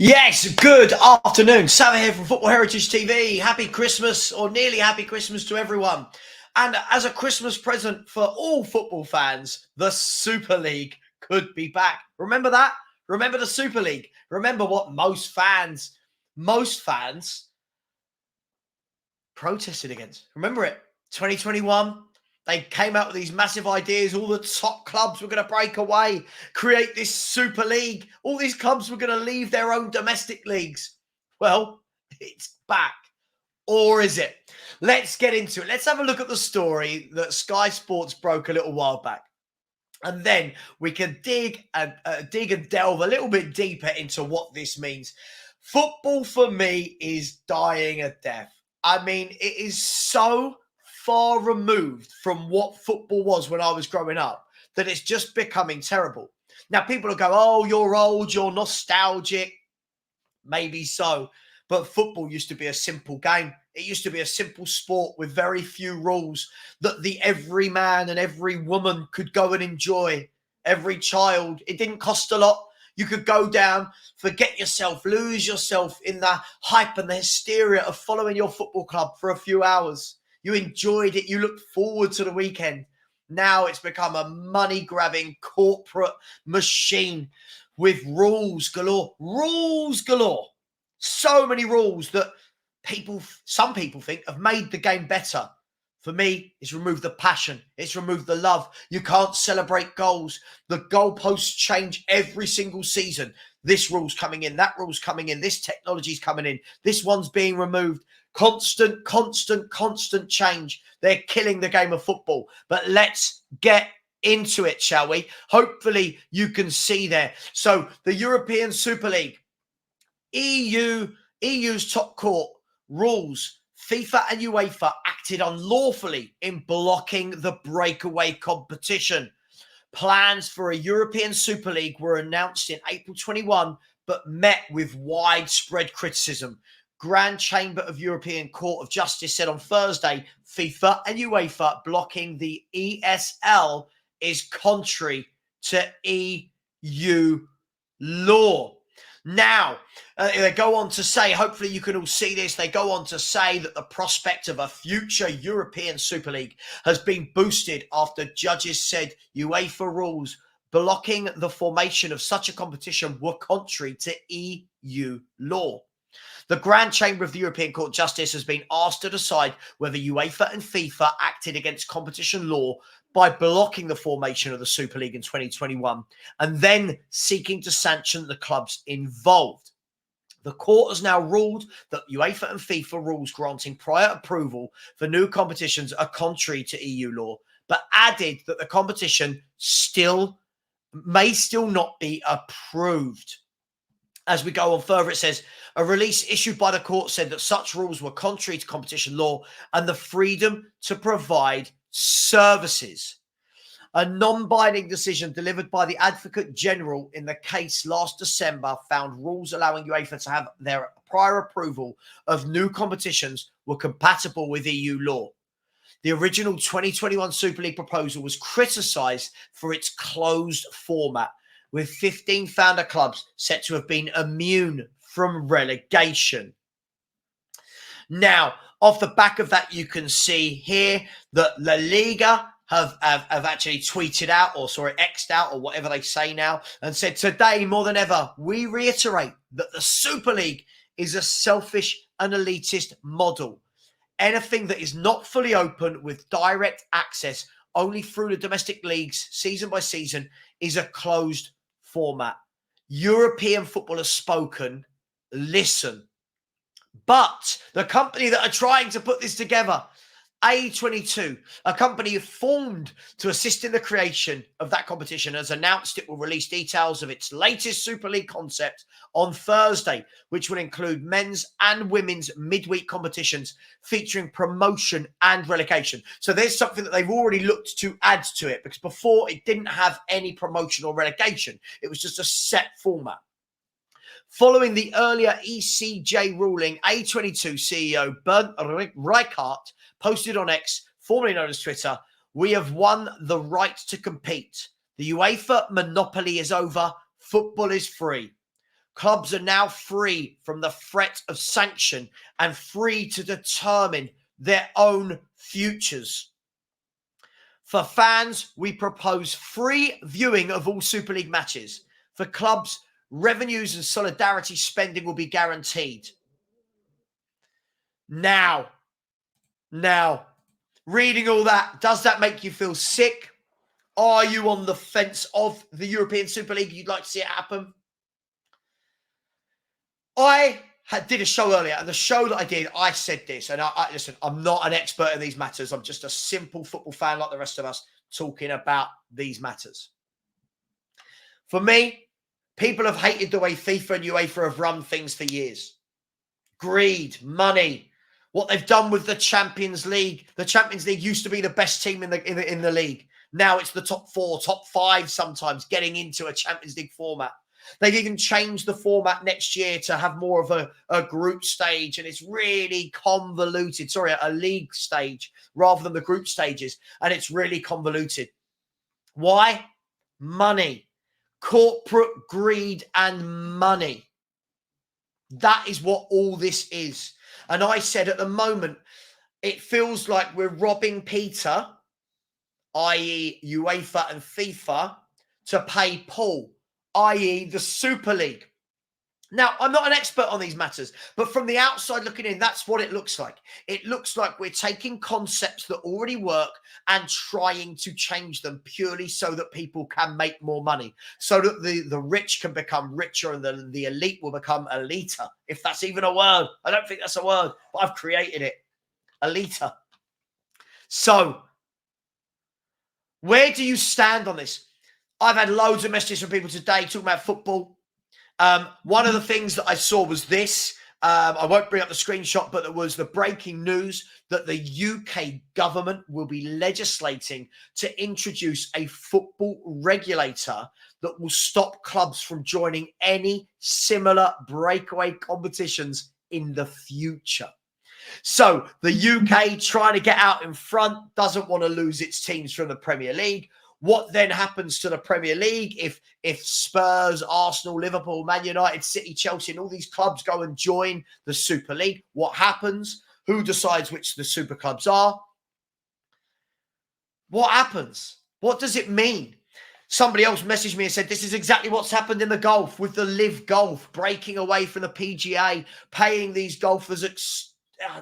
Yes, good afternoon. Savva here from Football Heritage TV. Happy Christmas, or nearly happy Christmas to everyone. And as a Christmas present for all football fans, the Super League could be back. Remember that? Remember the Super League. Remember what most fans protested against. Remember it? 2021. They came out with these massive ideas. All the top clubs were going to break away, create this Super League. All these clubs were going to leave their own domestic leagues. Well, it's back. Or is it? Let's get into it. Let's have a look at the story that Sky Sports broke a little while back. And then we can dig and delve a little bit deeper into what this means. Football for me is dying a death. I mean, it is so far removed from what football was when I was growing up that it's just becoming terrible. Now, people will go, oh, you're old, you're nostalgic. Maybe so. But football used to be a simple game. It used to be a simple sport with very few rules that the every man and every woman could go and enjoy. Every child. It didn't cost a lot. You could go down, forget yourself, lose yourself in the hype and the hysteria of following your football club for a few hours. You enjoyed it. You looked forward to the weekend. Now it's become a money-grabbing corporate machine with rules galore. Rules galore. So many rules that some people think have made the game better. For me, it's removed the passion. It's removed the love. You can't celebrate goals. The goalposts change every single season. This rule's coming in. That rule's coming in. This technology's coming in. This one's being removed. Constant change. They're killing the game of football. But let's get into it, shall we? Hopefully you can see there. So the European Super League, EU's top court rules, FIFA and UEFA acted unlawfully in blocking the breakaway competition. Plans for a European Super League were announced in April 21, but met with widespread criticism. Grand Chamber of European Court of Justice said on Thursday, FIFA and UEFA blocking the ESL is contrary to EU law. Now, they go on to say, hopefully you can all see this, they go on to say that the prospect of a future European Super League has been boosted after judges said UEFA rules blocking the formation of such a competition were contrary to EU law. The Grand Chamber of the European Court of Justice has been asked to decide whether UEFA and FIFA acted against competition law by blocking the formation of the Super League in 2021 and then seeking to sanction the clubs involved. The court has now ruled that UEFA and FIFA rules granting prior approval for new competitions are contrary to EU law, but added that the competition may still not be approved. As we go on further, it says, a release issued by the court said that such rules were contrary to competition law and the freedom to provide services. A non-binding decision delivered by the Advocate General in the case last December found rules allowing UEFA to have their prior approval of new competitions were compatible with EU law. The original 2021 Super League proposal was criticised for its closed format, with 15 founder clubs set to have been immune from relegation. Now, off the back of that, you can see here that La Liga have actually tweeted out or X'd out or whatever they say now and said, today more than ever, we reiterate that the Super League is a selfish and elitist model. Anything that is not fully open with direct access only through the domestic leagues season by season is a closed format. European football has spoken. Listen. But the company that are trying to put this together, A22, a company formed to assist in the creation of that competition, has announced it will release details of its latest Super League concept on Thursday, which will include men's and women's midweek competitions featuring promotion and relegation. So there's something that they've already looked to add to it, because before it didn't have any promotion or relegation. It was just a set format. Following the earlier ECJ ruling, A22 CEO Bernd Reichart posted on X, formerly known as Twitter, "We have won the right to compete. The UEFA monopoly is over. Football is free. Clubs are now free from the threat of sanction and free to determine their own futures. For fans, we propose free viewing of all Super League matches. For clubs, revenues and solidarity spending will be guaranteed. Now, reading all that, does that make you feel sick? Are you on the fence of the European Super League? You'd like to see it happen? I did a show earlier, and the show that I did, I said this, and listen, I'm not an expert in these matters. I'm just a simple football fan like the rest of us talking about these matters. For me, people have hated the way FIFA and UEFA have run things for years. Greed, money, what they've done with the Champions League. The Champions League used to be the best team in the league. Now it's the top 4, top 5 sometimes getting into a Champions League format. They've even changed the format next year to have more of a group stage, and it's really convoluted. Sorry, a league stage rather than the group stages, and it's really convoluted. Why? Money. Corporate greed and money. That is what all this is. And I said at the moment, it feels like we're robbing Peter, i.e. UEFA and FIFA, to pay Paul, i.e. the Super League. Now, I'm not an expert on these matters, but from the outside looking in, that's what it looks like. It looks like we're taking concepts that already work and trying to change them purely so that people can make more money, so that the rich can become richer and the elite will become eliter, if that's even a word. I don't think that's a word, but I've created it. Eliter. So, where do you stand on this? I've had loads of messages from people today talking about football. One of the things that I saw was this. I won't bring up the screenshot, but there was the breaking news that the UK government will be legislating to introduce a football regulator that will stop clubs from joining any similar breakaway competitions in the future. So the UK, trying to get out in front, doesn't want to lose its teams from the Premier League. What then happens to the Premier League if Spurs, Arsenal, Liverpool, Man United, City, Chelsea, and all these clubs go and join the Super League? What happens? Who decides which the super clubs are? What happens? What does it mean? Somebody else messaged me and said, this is exactly what's happened in the golf with the Live Golf, breaking away from the PGA, paying these golfers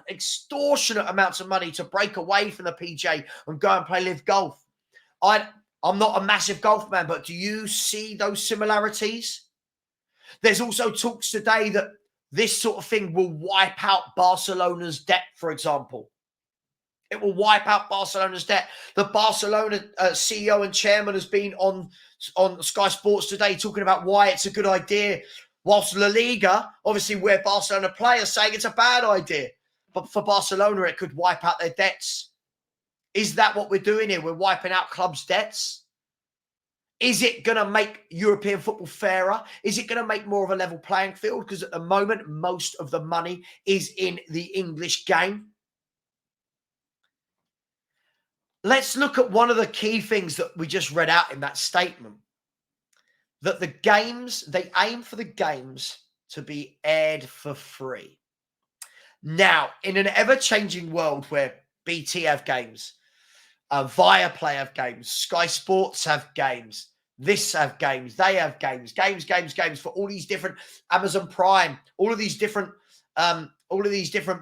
extortionate amounts of money to break away from the PGA and go and play Live Golf. I'm not a massive golf man, but do you see those similarities? There's also talks today that this sort of thing will wipe out Barcelona's debt, for example. It will wipe out Barcelona's debt. The Barcelona CEO and chairman has been on Sky Sports today talking about why it's a good idea, whilst La Liga, obviously where Barcelona play, are saying it's a bad idea. But for Barcelona, it could wipe out their debts. Is that what we're doing here? We're wiping out clubs' debts? Is it going to make European football fairer? Is it going to make more of a level playing field? Because at the moment, most of the money is in the English game. Let's look at one of the key things that we just read out in that statement. That the games, they aim for the games to be aired for free. Now, in an ever-changing world where BT have games, Viaplay have games, Sky Sports have games, this have games, they have games for all these different Amazon Prime, all of these different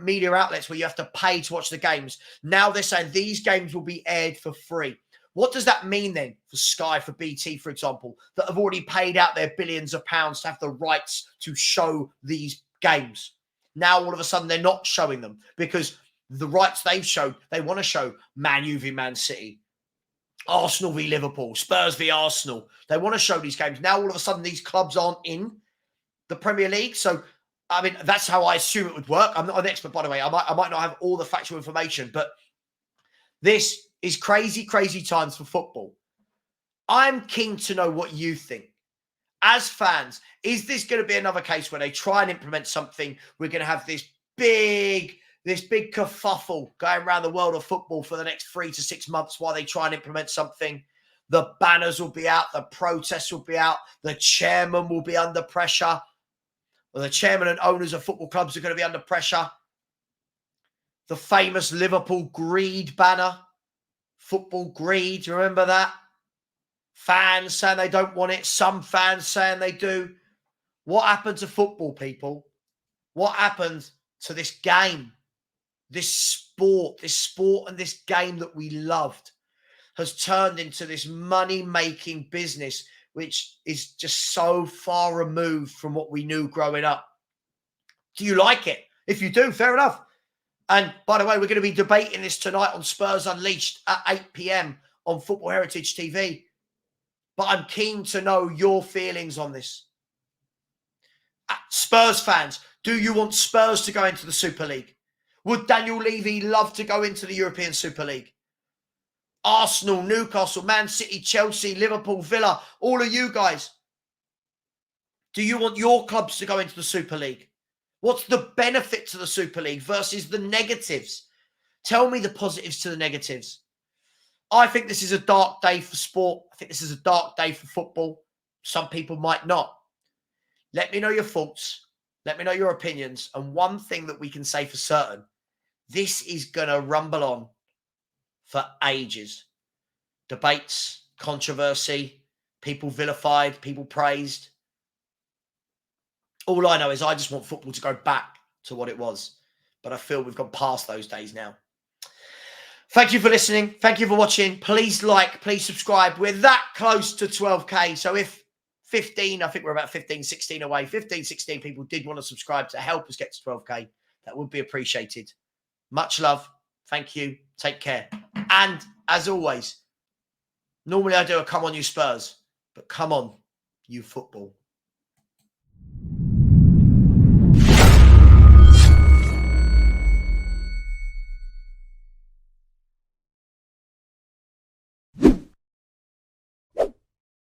media outlets where you have to pay to watch the games. Now they're saying these games will be aired for free. What does that mean then for Sky, for BT, for example, that have already paid out their billions of pounds to have the rights to show these games? Now all of a sudden they're not showing them because the rights they've showed, they want to show Man U v Man City, Arsenal v Liverpool, Spurs v Arsenal. They want to show these games. Now all of a sudden these clubs aren't in the Premier League. So, I mean, that's how I assume it would work. I'm not an expert, by the way. I might not have all the factual information, but this is crazy, crazy times for football. I'm keen to know what you think. As fans, is this going to be another case where they try and implement something? We're going to have this big kerfuffle going around the world of football for the next 3 to 6 months while they try and implement something. The banners will be out. The protests will be out. The chairman will be under pressure. or the chairman and owners of football clubs are going to be under pressure. The famous Liverpool greed banner. Football greed, do you remember that? Fans saying they don't want it. Some fans saying they do. What happened to football, people? What happened to this game? This sport and this game that we loved has turned into this money-making business, which is just so far removed from what we knew growing up. Do you like it? If you do, fair enough. And by the way, we're going to be debating this tonight on Spurs Unleashed at 8 p.m. on Football Heritage TV. But I'm keen to know your feelings on this. Spurs fans, do you want Spurs to go into the Super League? Would Daniel Levy love to go into the European Super League? Arsenal, Newcastle, Man City, Chelsea, Liverpool, Villa, all of you guys. Do you want your clubs to go into the Super League? What's the benefit to the Super League versus the negatives? Tell me the positives to the negatives. I think this is a dark day for sport. I think this is a dark day for football. Some people might not. Let me know your thoughts. Let me know your opinions. And one thing that we can say for certain, this is going to rumble on for ages. Debates, controversy, people vilified, people praised. All I know is I just want football to go back to what it was. But I feel we've gone past those days now. Thank you for listening. Thank you for watching. Please like, please subscribe. We're that close to 12K. So if 15, I think we're about 15, 16 away. 15, 16 people did want to subscribe to help us get to 12K. That would be appreciated. Much love. Thank you. Take care. And as always, normally I do a come on you Spurs, but come on you football.